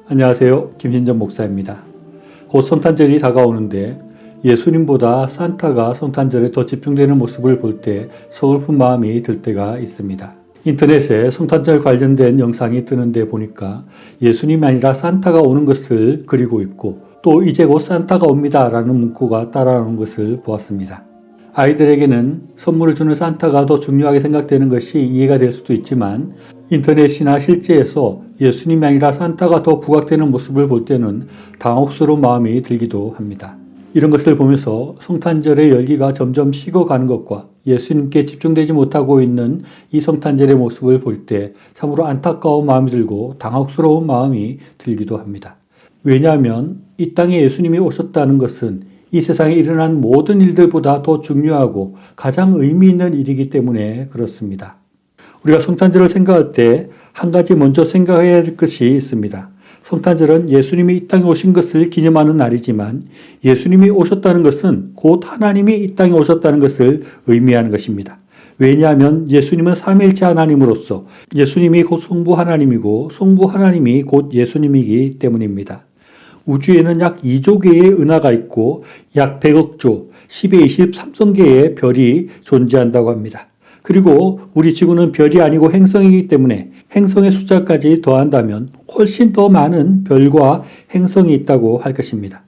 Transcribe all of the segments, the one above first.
안녕하세요. 김신전 목사입니다. 곧 성탄절이 다가오는데 예수님보다 산타가 성탄절에 더 집중되는 모습을 볼 때 서글픈 마음이 들 때가 있습니다. 인터넷에 성탄절 관련된 영상이 뜨는데 보니까 예수님이 아니라 산타가 오는 것을 그리고 있고 또 이제 곧 산타가 옵니다 라는 문구가 따라오는 것을 보았습니다. 아이들에게는 선물을 주는 산타가 더 중요하게 생각되는 것이 이해가 될 수도 있지만 인터넷이나 실제에서 예수님이 아니라 산타가 더 부각되는 모습을 볼 때는 당혹스러운 마음이 들기도 합니다. 이런 것을 보면서 성탄절의 열기가 점점 식어가는 것과 예수님께 집중되지 못하고 있는 이 성탄절의 모습을 볼 때 참으로 안타까운 마음이 들고 당혹스러운 마음이 들기도 합니다. 왜냐하면 이 땅에 예수님이 오셨다는 것은 이 세상에 일어난 모든 일들보다 더 중요하고 가장 의미 있는 일이기 때문에 그렇습니다. 우리가 성탄절을 생각할 때 한 가지 먼저 생각해야 할 것이 있습니다. 성탄절은 예수님이 이 땅에 오신 것을 기념하는 날이지만 예수님이 오셨다는 것은 곧 하나님이 이 땅에 오셨다는 것을 의미하는 것입니다. 왜냐하면 예수님은 삼위일체 하나님으로서 예수님이 곧 성부 하나님이고 성부 하나님이 곧 예수님이기 때문입니다. 우주에는 약 2조 개의 은하가 있고 약 100억 조, 10의 23성개의 별이 존재한다고 합니다. 그리고 우리 지구는 별이 아니고 행성이기 때문에 행성의 숫자까지 더한다면 훨씬 더 많은 별과 행성이 있다고 할 것입니다.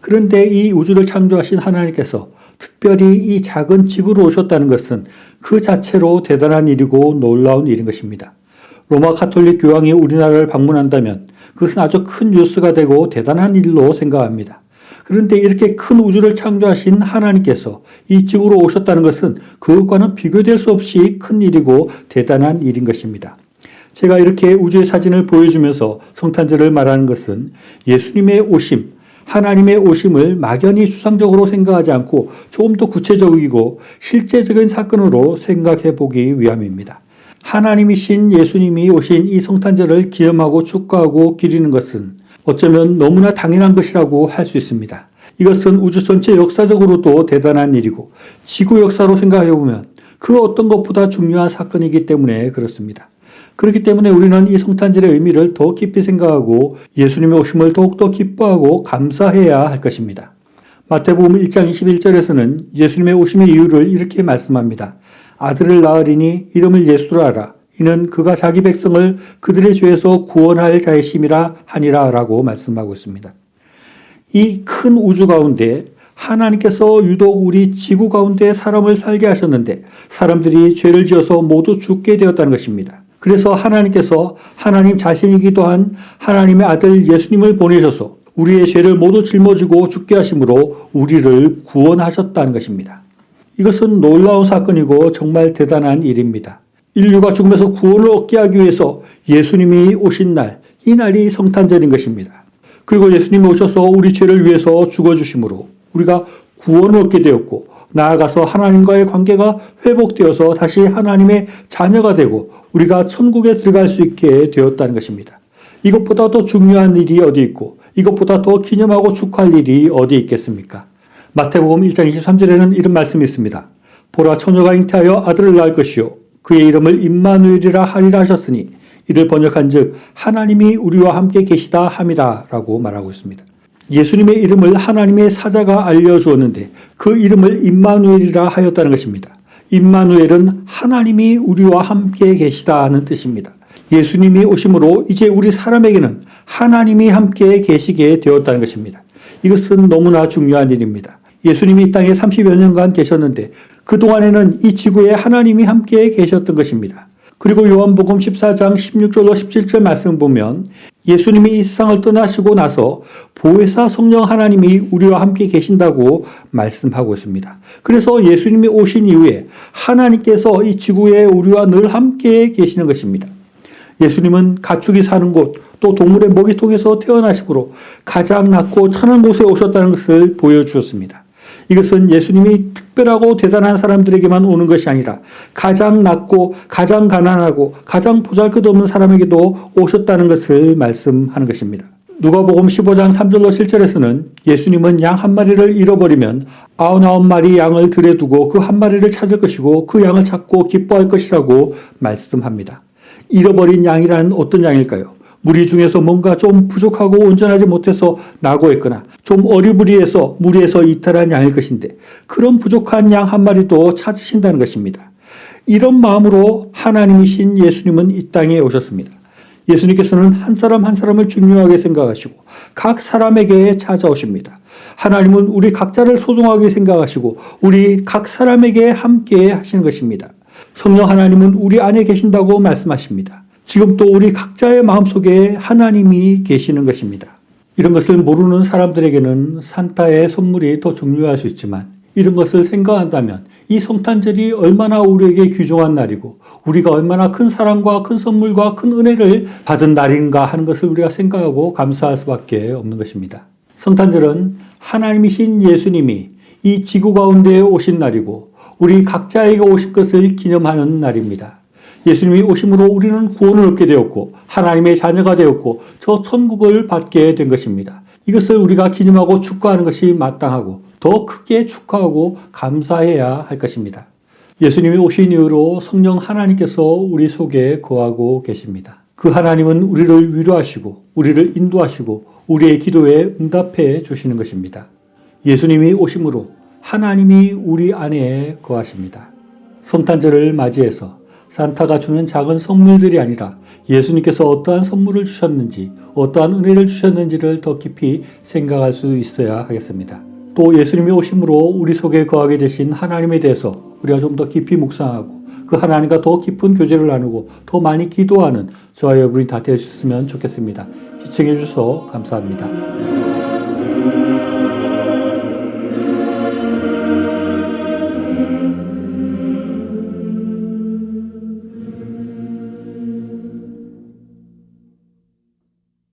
그런데 이 우주를 창조하신 하나님께서 특별히 이 작은 지구로 오셨다는 것은 그 자체로 대단한 일이고 놀라운 일인 것입니다. 로마 가톨릭 교황이 우리나라를 방문한다면 그것은 아주 큰 뉴스가 되고 대단한 일로 생각합니다. 그런데 이렇게 큰 우주를 창조하신 하나님께서 이 지구로 오셨다는 것은 그것과는 비교될 수 없이 큰 일이고 대단한 일인 것입니다. 제가 이렇게 우주의 사진을 보여주면서 성탄절을 말하는 것은 예수님의 오심, 하나님의 오심을 막연히 추상적으로 생각하지 않고 조금 더 구체적이고 실제적인 사건으로 생각해 보기 위함입니다. 하나님이신 예수님이 오신 이 성탄절을 기념하고 축하하고 기리는 것은 어쩌면 너무나 당연한 것이라고 할 수 있습니다. 이것은 우주 전체 역사적으로도 대단한 일이고 지구 역사로 생각해 보면 그 어떤 것보다 중요한 사건이기 때문에 그렇습니다. 그렇기 때문에 우리는 이 성탄절의 의미를 더 깊이 생각하고 예수님의 오심을 더욱더 기뻐하고 감사해야 할 것입니다. 마태복음 1장 21절에서는 예수님의 오심의 이유를 이렇게 말씀합니다. 아들을 낳으리니 이름을 예수라 하라. 이는 그가 자기 백성을 그들의 죄에서 구원할 자이심이라 하니라 라고 말씀하고 있습니다. 이 큰 우주 가운데 하나님께서 유독 우리 지구 가운데 사람을 살게 하셨는데 사람들이 죄를 지어서 모두 죽게 되었다는 것입니다. 그래서 하나님께서 하나님 자신이기도 한 하나님의 아들 예수님을 보내셔서 우리의 죄를 모두 짊어지고 죽게 하심으로 우리를 구원하셨다는 것입니다. 이것은 놀라운 사건이고 정말 대단한 일입니다. 인류가 죽음에서 구원을 얻게 하기 위해서 예수님이 오신 날, 이 날이 성탄절인 것입니다. 그리고 예수님이 오셔서 우리 죄를 위해서 죽어주심으로 우리가 구원을 얻게 되었고 나아가서 하나님과의 관계가 회복되어서 다시 하나님의 자녀가 되고 우리가 천국에 들어갈 수 있게 되었다는 것입니다. 이것보다 더 중요한 일이 어디 있고 이것보다 더 기념하고 축하할 일이 어디 있겠습니까? 마태복음 1장 23절에는 이런 말씀이 있습니다. 보라 처녀가 잉태하여 아들을 낳을 것이요 그의 이름을 임마누엘이라 하리라 하셨으니 이를 번역한즉 하나님이 우리와 함께 계시다 함이다 라고 말하고 있습니다. 예수님의 이름을 하나님의 사자가 알려주었는데 그 이름을 임마누엘이라 하였다는 것입니다. 임마누엘은 하나님이 우리와 함께 계시다 하는 뜻입니다. 예수님이 오심으로 이제 우리 사람에게는 하나님이 함께 계시게 되었다는 것입니다. 이것은 너무나 중요한 일입니다. 예수님이 이 땅에 30여 년간 계셨는데 그동안에는 이 지구에 하나님이 함께 계셨던 것입니다. 그리고 요한복음 14장 16절로 17절 말씀 보면 예수님이 이 세상을 떠나시고 나서 보혜사 성령 하나님이 우리와 함께 계신다고 말씀하고 있습니다. 그래서 예수님이 오신 이후에 하나님께서 이 지구에 우리와 늘 함께 계시는 것입니다. 예수님은 가축이 사는 곳, 또 동물의 먹이통에서 태어나시므로 가장 낮고 천한 곳에 오셨다는 것을 보여주었습니다. 이것은 예수님이 특별하고 대단한 사람들에게만 오는 것이 아니라 가장 낮고 가장 가난하고 가장 보잘것없는 사람에게도 오셨다는 것을 말씀하는 것입니다. 누가복음 15장 3절로 7절에서는 예수님은 양 한 마리를 잃어버리면 99마리 양을 들에 두고 그 한 마리를 찾을 것이고 그 양을 찾고 기뻐할 것이라고 말씀합니다. 잃어버린 양이란 어떤 양일까요? 무리 중에서 뭔가 좀 부족하고 온전하지 못해서 낙오했거나 좀 어리부리해서 무리에서 이탈한 양일 것인데 그런 부족한 양 한 마리도 찾으신다는 것입니다. 이런 마음으로 하나님이신 예수님은 이 땅에 오셨습니다. 예수님께서는 한 사람 한 사람을 중요하게 생각하시고 각 사람에게 찾아오십니다. 하나님은 우리 각자를 소중하게 생각하시고 우리 각 사람에게 함께 하시는 것입니다. 성령 하나님은 우리 안에 계신다고 말씀하십니다. 지금 또 우리 각자의 마음속에 하나님이 계시는 것입니다. 이런 것을 모르는 사람들에게는 산타의 선물이 더 중요할 수 있지만 이런 것을 생각한다면 이 성탄절이 얼마나 우리에게 귀중한 날이고 우리가 얼마나 큰 사랑과 큰 선물과 큰 은혜를 받은 날인가 하는 것을 우리가 생각하고 감사할 수밖에 없는 것입니다. 성탄절은 하나님이신 예수님이 이 지구 가운데에 오신 날이고 우리 각자에게 오신 것을 기념하는 날입니다. 예수님이 오심으로 우리는 구원을 얻게 되었고 하나님의 자녀가 되었고 저 천국을 받게 된 것입니다. 이것을 우리가 기념하고 축하하는 것이 마땅하고 더 크게 축하하고 감사해야 할 것입니다. 예수님이 오신 이후로 성령 하나님께서 우리 속에 거하고 계십니다. 그 하나님은 우리를 위로하시고 우리를 인도하시고 우리의 기도에 응답해 주시는 것입니다. 예수님이 오심으로 하나님이 우리 안에 거하십니다. 성탄절을 맞이해서 산타가 주는 작은 선물들이 아니라 예수님께서 어떠한 선물을 주셨는지 어떠한 은혜를 주셨는지를 더 깊이 생각할 수 있어야 하겠습니다. 또 예수님이 오심으로 우리 속에 거하게 되신 하나님에 대해서 우리가 좀 더 깊이 묵상하고 그 하나님과 더 깊은 교제를 나누고 더 많이 기도하는 저와 여러분이 다 될 수 있으면 좋겠습니다. 시청해 주셔서 감사합니다.